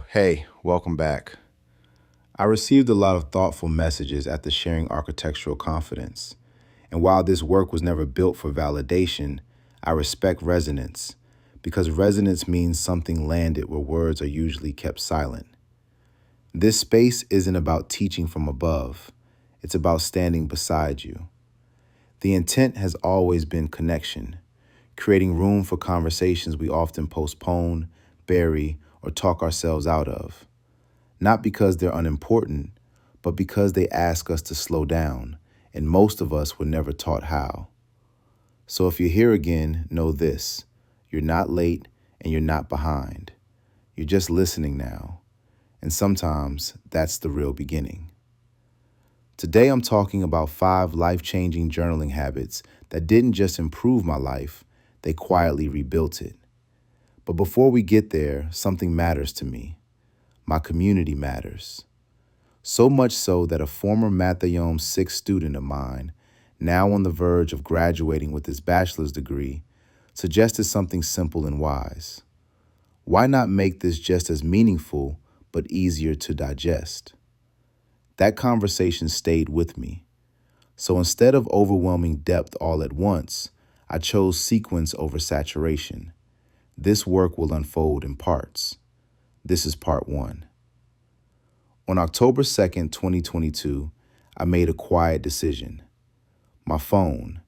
Hey, welcome back. I received a lot of thoughtful messages at the Sharing Architectural Confidence. And while this work was never built for validation, I respect resonance because resonance means something landed where words are usually kept silent. This space isn't about teaching from above, it's about standing beside you. The intent has always been connection, creating room for conversations we often postpone, bury, or talk ourselves out of. Not because they're unimportant, but because they ask us to slow down, and most of us were never taught how. So if you're here again, know this: you're not late and you're not behind. You're just listening now, and sometimes that's the real beginning. Today I'm talking about 5 life-changing journaling habits that didn't just improve my life, they quietly rebuilt it. But before we get there, something matters to me. My community matters. So much so that a former Mathayom 6 student of mine, now on the verge of graduating with his bachelor's degree, suggested something simple and wise. Why not make this just as meaningful but easier to digest? That conversation stayed with me. So instead of overwhelming depth all at once, I chose sequence over saturation. This work will unfold in parts. This is part 1. On October 2nd, 2022, I made a quiet decision. My phone,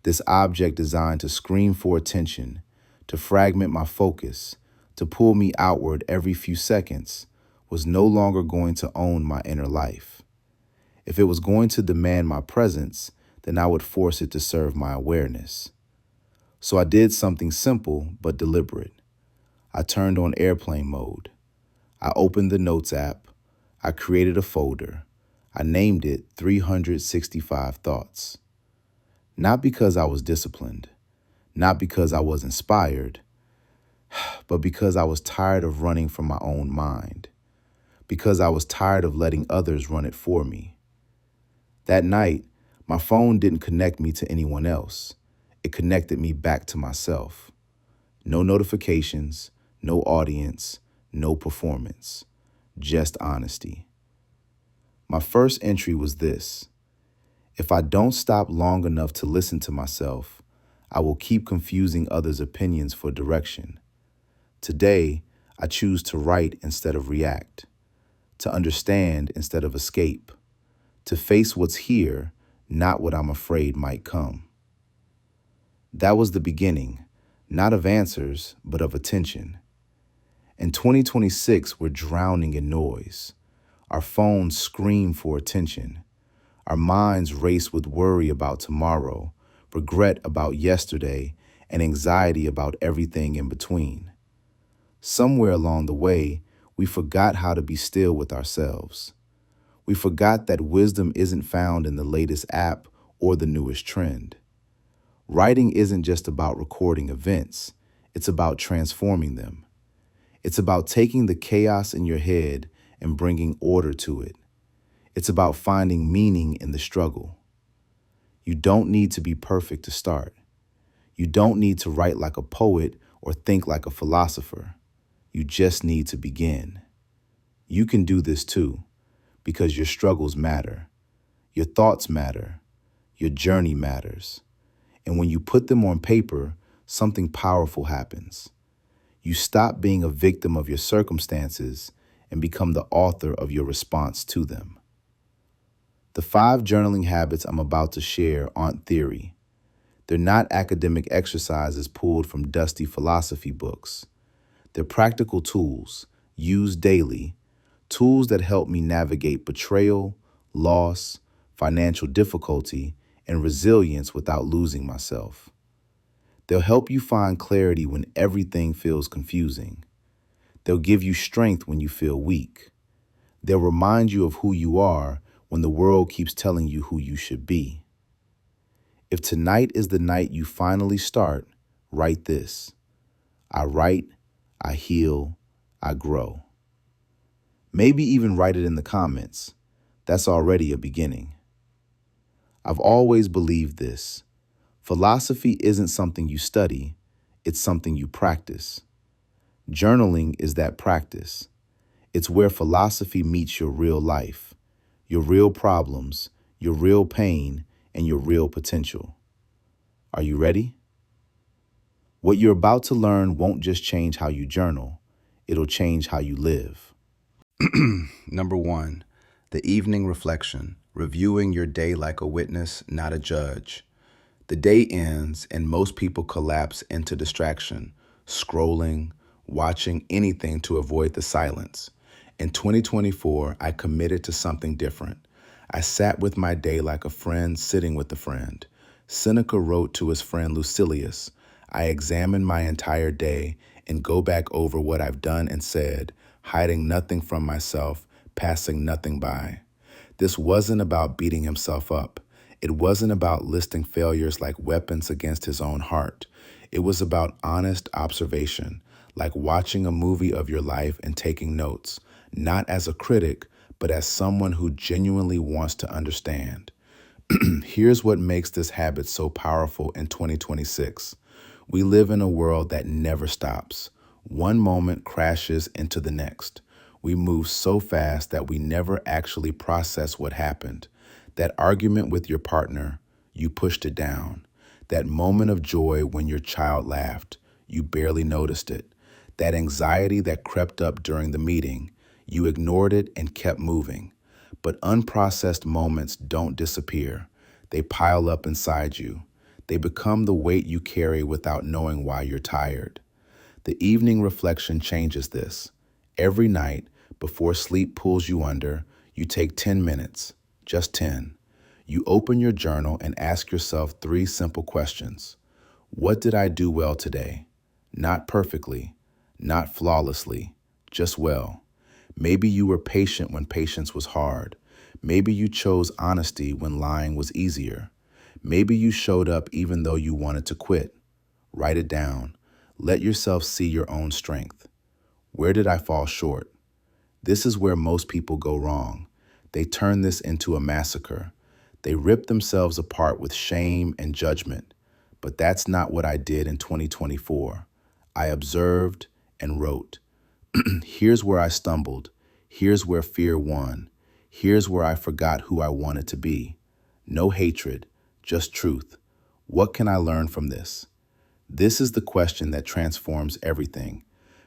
this object designed to scream for attention, to fragment my focus, to pull me outward every few seconds, was no longer going to own my inner life. If it was going to demand my presence, then I would force it to serve my awareness. So I did something simple but deliberate. I turned on airplane mode. I opened the Notes app. I created a folder. I named it 365 Thoughts. Not because I was disciplined, not because I was inspired, but because I was tired of running from my own mind, because I was tired of letting others run it for me. That night, my phone didn't connect me to anyone else. It connected me back to myself. No notifications, no audience, no performance, just honesty. My first entry was this: if I don't stop long enough to listen to myself, I will keep confusing others' opinions for direction. Today, I choose to write instead of react, to understand instead of escape, to face what's here, not what I'm afraid might come. That was the beginning, not of answers, but of attention. In 2026, we're drowning in noise. Our phones scream for attention. Our minds race with worry about tomorrow, regret about yesterday, and anxiety about everything in between. Somewhere along the way, we forgot how to be still with ourselves. We forgot that wisdom isn't found in the latest app or the newest trend. Writing isn't just about recording events, it's about transforming them. It's about taking the chaos in your head and bringing order to it. It's about finding meaning in the struggle. You don't need to be perfect to start. You don't need to write like a poet or think like a philosopher. You just need to begin. You can do this too, because your struggles matter. Your thoughts matter. Your journey matters. And when you put them on paper, something powerful happens. You stop being a victim of your circumstances and become the author of your response to them. The 5 journaling habits I'm about to share aren't theory. They're not academic exercises pulled from dusty philosophy books. They're practical tools, used daily, tools that help me navigate betrayal, loss, financial difficulty, and resilience without losing myself. They'll help you find clarity when everything feels confusing. They'll give you strength when you feel weak. They'll remind you of who you are when the world keeps telling you who you should be. If tonight is the night you finally start, write this: I write, I heal, I grow. Maybe even write it in the comments. That's already a beginning. I've always believed this. Philosophy isn't something you study, it's something you practice. Journaling is that practice. It's where philosophy meets your real life, your real problems, your real pain, and your real potential. Are you ready? What you're about to learn won't just change how you journal, it'll change how you live. Number one, the evening reflection, reviewing your day like a witness, not a judge. The day ends and most people collapse into distraction, scrolling, watching anything to avoid the silence. In 2024, I committed to something different. I sat with my day like a friend sitting with a friend. Seneca wrote to his friend Lucilius, I examine my entire day and go back over what I've done and said, hiding nothing from myself, passing nothing by. This wasn't about beating himself up. It wasn't about listing failures like weapons against his own heart. It was about honest observation, like watching a movie of your life and taking notes, not as a critic, but as someone who genuinely wants to understand. Here's what makes this habit so powerful in 2026. We live in a world that never stops. One moment crashes into the next. We move so fast that we never actually process what happened. That argument with your partner, you pushed it down. That moment of joy when your child laughed, you barely noticed it. That anxiety that crept up during the meeting, you ignored it and kept moving. But unprocessed moments don't disappear. They pile up inside you. They become the weight you carry without knowing why you're tired. The evening reflection changes this. Every night, before sleep pulls you under, you take 10 minutes, just 10. You open your journal and ask yourself three simple questions. What did I do well today? Not perfectly, not flawlessly, just well. Maybe you were patient when patience was hard. Maybe you chose honesty when lying was easier. Maybe you showed up even though you wanted to quit. Write it down. Let yourself see your own strength. Where did I fall short? This is where most people go wrong. They turn this into a massacre. They rip themselves apart with shame and judgment. But that's not what I did in 2024. I observed and wrote. Here's where I stumbled. Here's where fear won. Here's where I forgot who I wanted to be. No hatred, just truth. What can I learn from this? This is the question that transforms everything.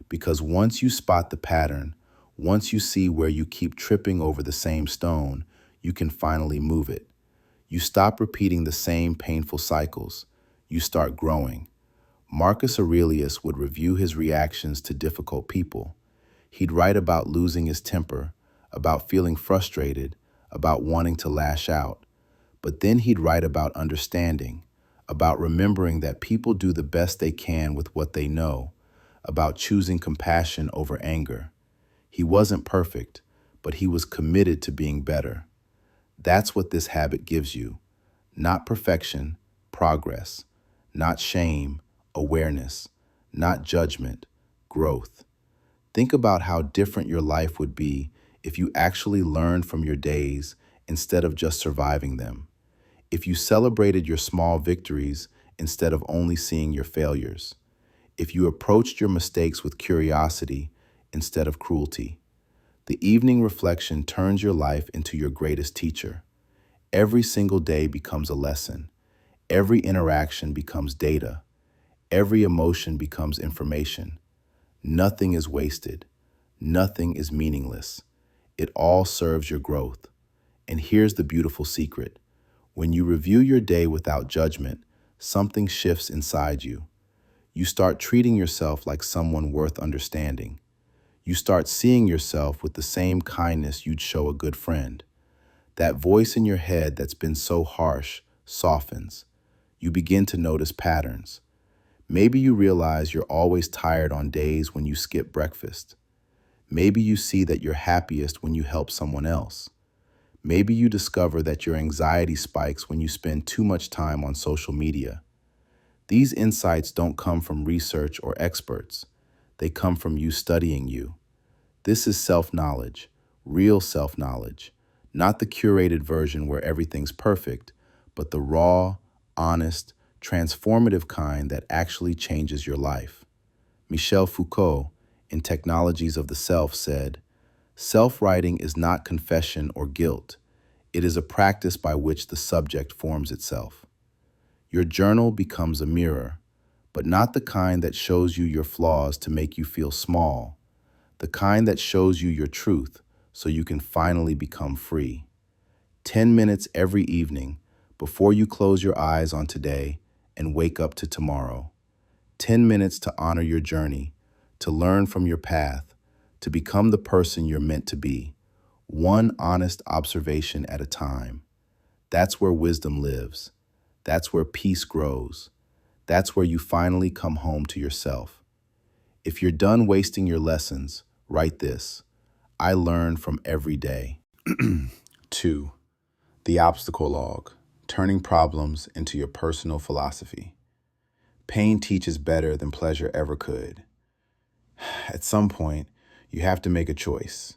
Because once you spot the pattern, once you see where you keep tripping over the same stone, you can finally move it. You stop repeating the same painful cycles. You start growing. Marcus Aurelius would review his reactions to difficult people. He'd write about losing his temper, about feeling frustrated, about wanting to lash out. But then he'd write about understanding, about remembering that people do the best they can with what they know, about choosing compassion over anger. He wasn't perfect, but he was committed to being better. That's what this habit gives you. Not perfection, progress. Not shame, awareness. Not judgment, growth. Think about how different your life would be if you actually learned from your days instead of just surviving them. If you celebrated your small victories instead of only seeing your failures. If you approached your mistakes with curiosity instead of cruelty. The evening reflection turns your life into your greatest teacher. Every single day becomes a lesson. Every interaction becomes data. Every emotion becomes information. Nothing is wasted. Nothing is meaningless. It all serves your growth. And here's the beautiful secret. When you review your day without judgment, something shifts inside you. You start treating yourself like someone worth understanding. You start seeing yourself with the same kindness you'd show a good friend. That voice in your head that's been so harsh softens. You begin to notice patterns. Maybe you realize you're always tired on days when you skip breakfast. Maybe you see that you're happiest when you help someone else. Maybe you discover that your anxiety spikes when you spend too much time on social media. These insights don't come from research or experts. They come from you studying you. This is self-knowledge, real self-knowledge, Not the curated version where everything's perfect, but the raw, honest, transformative kind that actually changes your life. Michel Foucault, in Technologies of the Self, said, "Self-writing is not confession or guilt. It is a practice by which the subject forms itself." Your journal becomes a mirror, but not the kind that shows you your flaws to make you feel small, the kind that shows you your truth so you can finally become free. 10 minutes every evening before you close your eyes on today and wake up to tomorrow. 10 minutes to honor your journey, to learn from your path, to become the person you're meant to be, one honest observation at a time. That's where wisdom lives. That's where peace grows. That's where you finally come home to yourself. If you're done wasting your lessons, write this: I learn from every day. 2. The obstacle log, turning problems into your personal philosophy. Pain teaches better than pleasure ever could. At some point, you have to make a choice: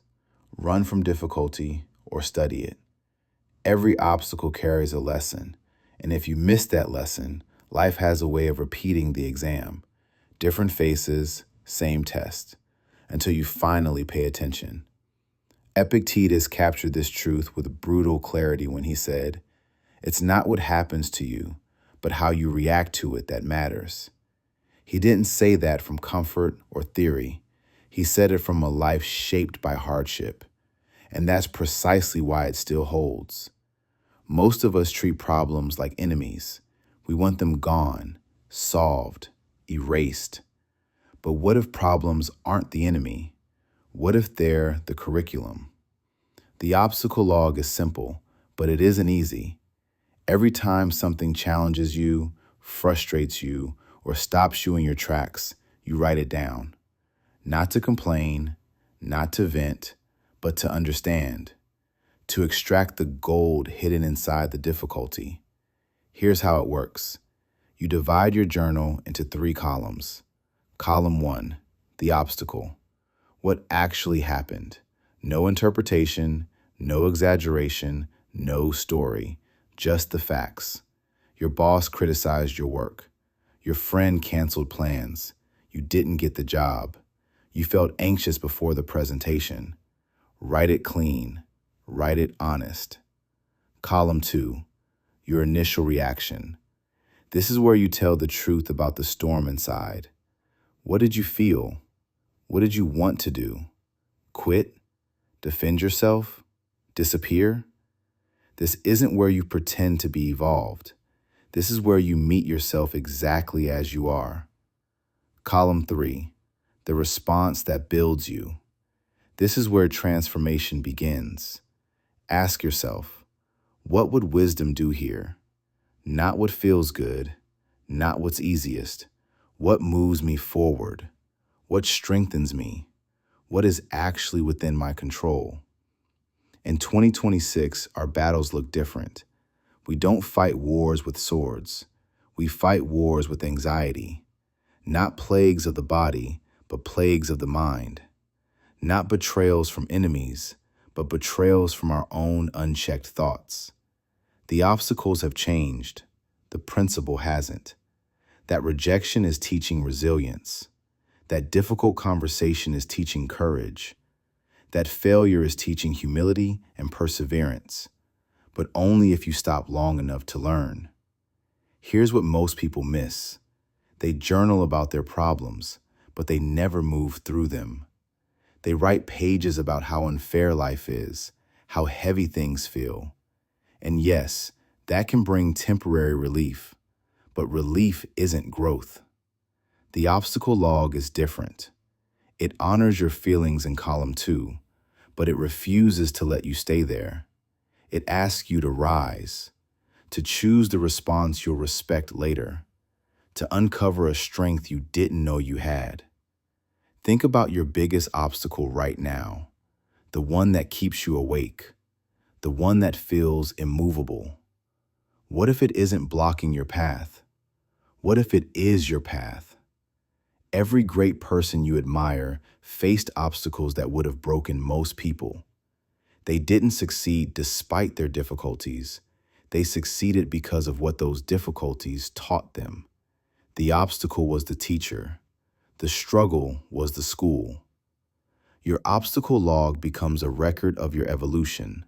run from difficulty or study it. Every obstacle carries a lesson, and if you miss that lesson, life has a way of repeating the exam. Different faces, same test, until you finally pay attention. Epictetus captured this truth with brutal clarity when he said, "It's not what happens to you, but how you react to it that matters." He didn't say that from comfort or theory. He said it from a life shaped by hardship. And that's precisely why it still holds. Most of us treat problems like enemies. We want them gone, solved, erased. But what if problems aren't the enemy? What if they're the curriculum? The obstacle log is simple, but it isn't easy. Every time something challenges you, frustrates you, or stops you in your tracks, you write it down. Not to complain, not to vent, but to understand, to extract the gold hidden inside the difficulty. Here's how it works. You divide your journal into 3 columns. Column 1, the obstacle. What actually happened? No interpretation, no exaggeration, no story, just the facts. Your boss criticized your work. Your friend canceled plans. You didn't get the job. You felt anxious before the presentation. Write it clean. Write it honest. Column 2, your initial reaction. This is where you tell the truth about the storm inside. What did you feel? What did you want to do? Quit? Defend yourself? Disappear? This isn't where you pretend to be evolved. This is where you meet yourself exactly as you are. Column 3, the response that builds you. This is where transformation begins. Ask yourself, what would wisdom do here? Not what feels good, not what's easiest. What moves me forward? What strengthens me? What is actually within my control? In 2026, our battles look different. We don't fight wars with swords. We fight wars with anxiety. Not plagues of the body, but plagues of the mind. Not betrayals from enemies, but betrayals from our own unchecked thoughts. The obstacles have changed. The principle hasn't. That rejection is teaching resilience. That difficult conversation is teaching courage. That failure is teaching humility and perseverance, but only if you stop long enough to learn. Here's what most people miss. They journal about their problems, but they never move through them. They write pages about how unfair life is, how heavy things feel. And yes, that can bring temporary relief, but relief isn't growth. The obstacle log is different. It honors your feelings in column 2, but it refuses to let you stay there. It asks you to rise, to choose the response you'll respect later, to uncover a strength you didn't know you had. Think about your biggest obstacle right now, the one that keeps you awake, the one that feels immovable. What if it isn't blocking your path? What if it is your path? Every great person you admire faced obstacles that would have broken most people. They didn't succeed despite their difficulties. They succeeded because of what those difficulties taught them. The obstacle was the teacher. The struggle was the school. Your obstacle log becomes a record of your evolution.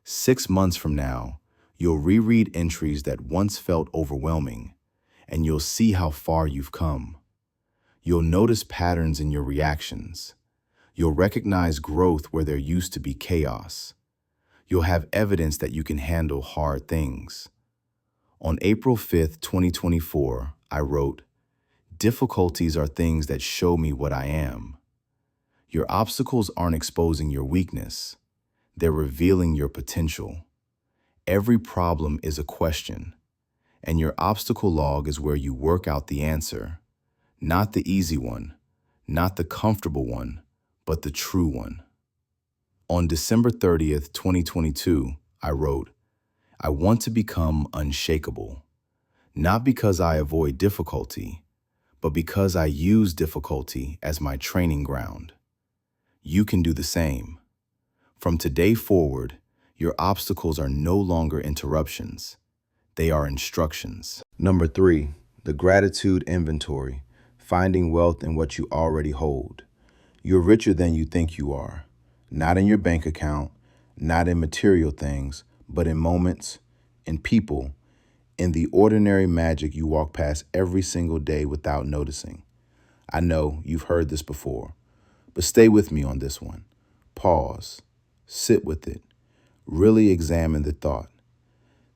6 months from now, you'll reread entries that once felt overwhelming, and you'll see how far you've come. You'll notice patterns in your reactions. You'll recognize growth where there used to be chaos. You'll have evidence that you can handle hard things. On April 5th, 2024, I wrote, "Difficulties are things that show me what I am." Your obstacles aren't exposing your weakness. They're revealing your potential. Every problem is a question, and your obstacle log is where you work out the answer. Not the easy one, not the comfortable one, but the true one. On December 30th, 2022, I wrote, "I want to become unshakable, not because I avoid difficulty, but because I use difficulty as my training ground." You can do the same. From today forward, your obstacles are no longer interruptions. They are instructions. Number 3, the gratitude inventory, finding wealth in what you already hold. You're richer than you think you are, not in your bank account, not in material things, but in moments, in people, in the ordinary magic you walk past every single day without noticing. I know you've heard this before, but stay with me on this one. Pause, sit with it, really examine the thought.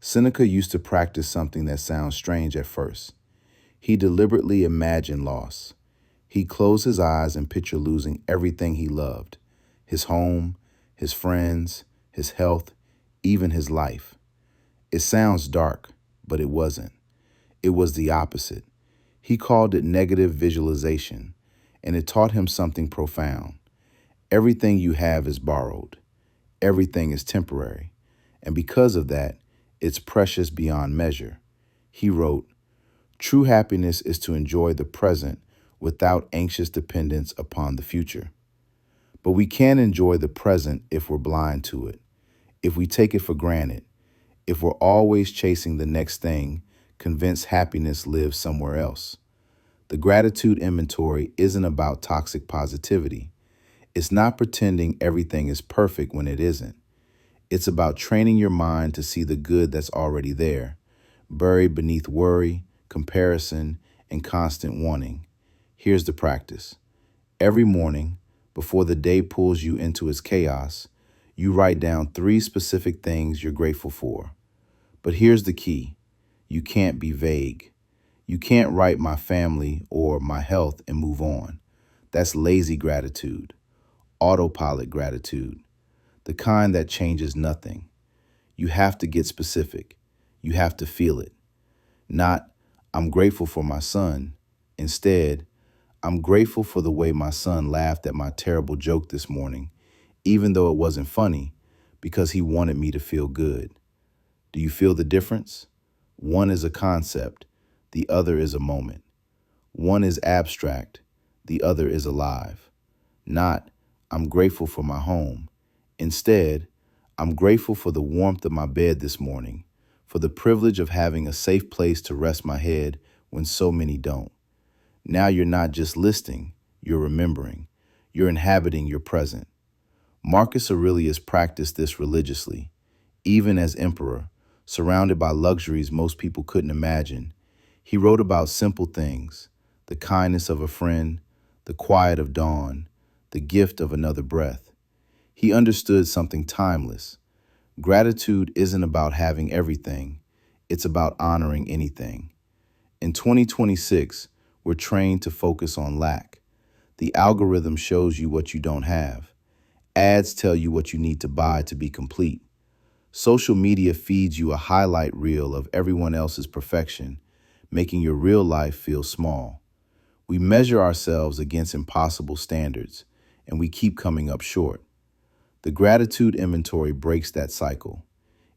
Seneca used to practice something that sounds strange at first. He deliberately imagined loss. He'd close his eyes and picture losing everything he loved, his home, his friends, his health, even his life. It sounds dark, but it wasn't. It was the opposite. He called it negative visualization, and it taught him something profound. Everything you have is borrowed. Everything is temporary. And because of that, it's precious beyond measure. He wrote, "True happiness is to enjoy the present without anxious dependence upon the future." But we can't enjoy the present if we're blind to it, if we take it for granted, if we're always chasing the next thing, convinced happiness lives somewhere else. The gratitude inventory isn't about toxic positivity. It's not pretending everything is perfect when it isn't. It's about training your mind to see the good that's already there, buried beneath worry, comparison, and constant wanting. Here's the practice. Every morning, before the day pulls you into its chaos, you write down 3 specific things you're grateful for. But here's the key. You can't be vague. You can't write "my family" or "my health" and move on. That's lazy gratitude, autopilot gratitude, the kind that changes nothing. You have to get specific. You have to feel it. Not, "I'm grateful for my son." Instead, "I'm grateful for the way my son laughed at my terrible joke this morning, even though it wasn't funny, because he wanted me to feel good." Do you feel the difference? One is a concept, the other is a moment. One is abstract, the other is alive. Not, "I'm grateful for my home." Instead, "I'm grateful for the warmth of my bed this morning, for the privilege of having a safe place to rest my head when so many don't." Now you're not just listing, you're remembering. You're inhabiting your present. Marcus Aurelius practiced this religiously. Even as emperor, surrounded by luxuries most people couldn't imagine, he wrote about simple things: the kindness of a friend, the quiet of dawn, the gift of another breath. He understood something timeless. Gratitude isn't about having everything. It's about honoring anything. In 2026, we're trained to focus on lack. The algorithm shows you what you don't have. Ads tell you what you need to buy to be complete. Social media feeds you a highlight reel of everyone else's perfection, making your real life feel small. We measure ourselves against impossible standards, and we keep coming up short. The gratitude inventory breaks that cycle.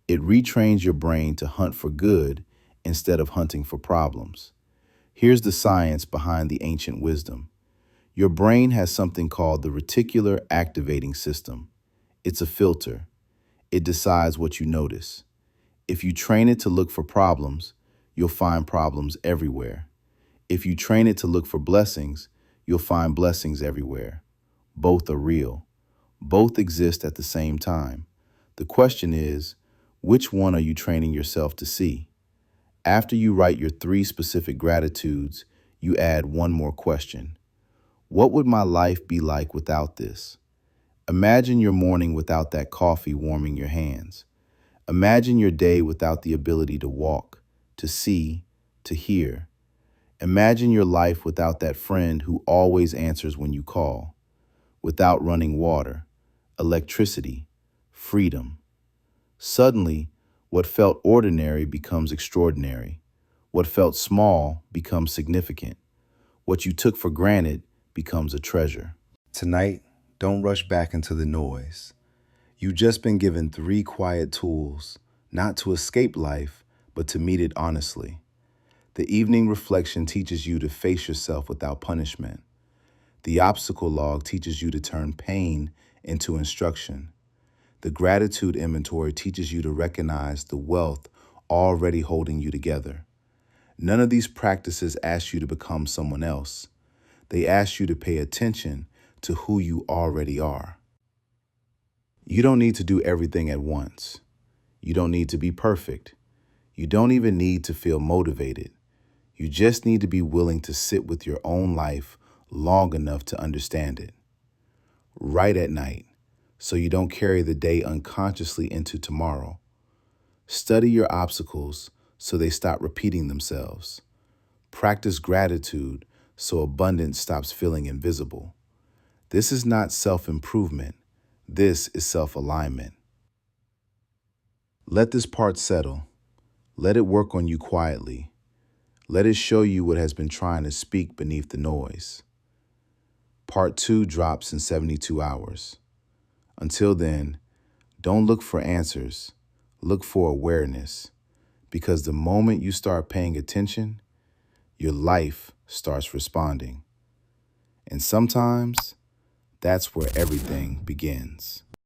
It retrains your brain to hunt for good instead of hunting for problems. Here's the science behind the ancient wisdom. Your brain has something called the reticular activating system. It's a filter. It decides what you notice. If you train it to look for problems, you'll find problems everywhere. If you train it to look for blessings, you'll find blessings everywhere. Both are real. Both exist at the same time. The question is, which one are you training yourself to see? After you write your 3 specific gratitudes, you add one more question. What would my life be like without this? Imagine your morning without that coffee warming your hands. Imagine your day without the ability to walk, to see, to hear. Imagine your life without that friend who always answers when you call, without running water, electricity, freedom. Suddenly, what felt ordinary becomes extraordinary. What felt small becomes significant. What you took for granted becomes a treasure. Tonight, don't rush back into the noise. You've just been given 3 quiet tools, not to escape life, but to meet it honestly. The evening reflection teaches you to face yourself without punishment. The obstacle log teaches you to turn pain into instruction. The gratitude inventory teaches you to recognize the wealth already holding you together. None of these practices ask you to become someone else. They ask you to pay attention to who you already are. You don't need to do everything at once. You don't need to be perfect. You don't even need to feel motivated. You just need to be willing to sit with your own life long enough to understand it. Write at night, so you don't carry the day unconsciously into tomorrow. Study your obstacles so they stop repeating themselves. Practice gratitude so abundance stops feeling invisible. This is not self-improvement. This is self-alignment. Let this part settle. Let it work on you quietly. Let it show you what has been trying to speak beneath the noise. Part 2 drops in 72 hours. Until then, don't look for answers. Look for awareness. Because the moment you start paying attention, your life starts responding. And sometimes, that's where everything begins.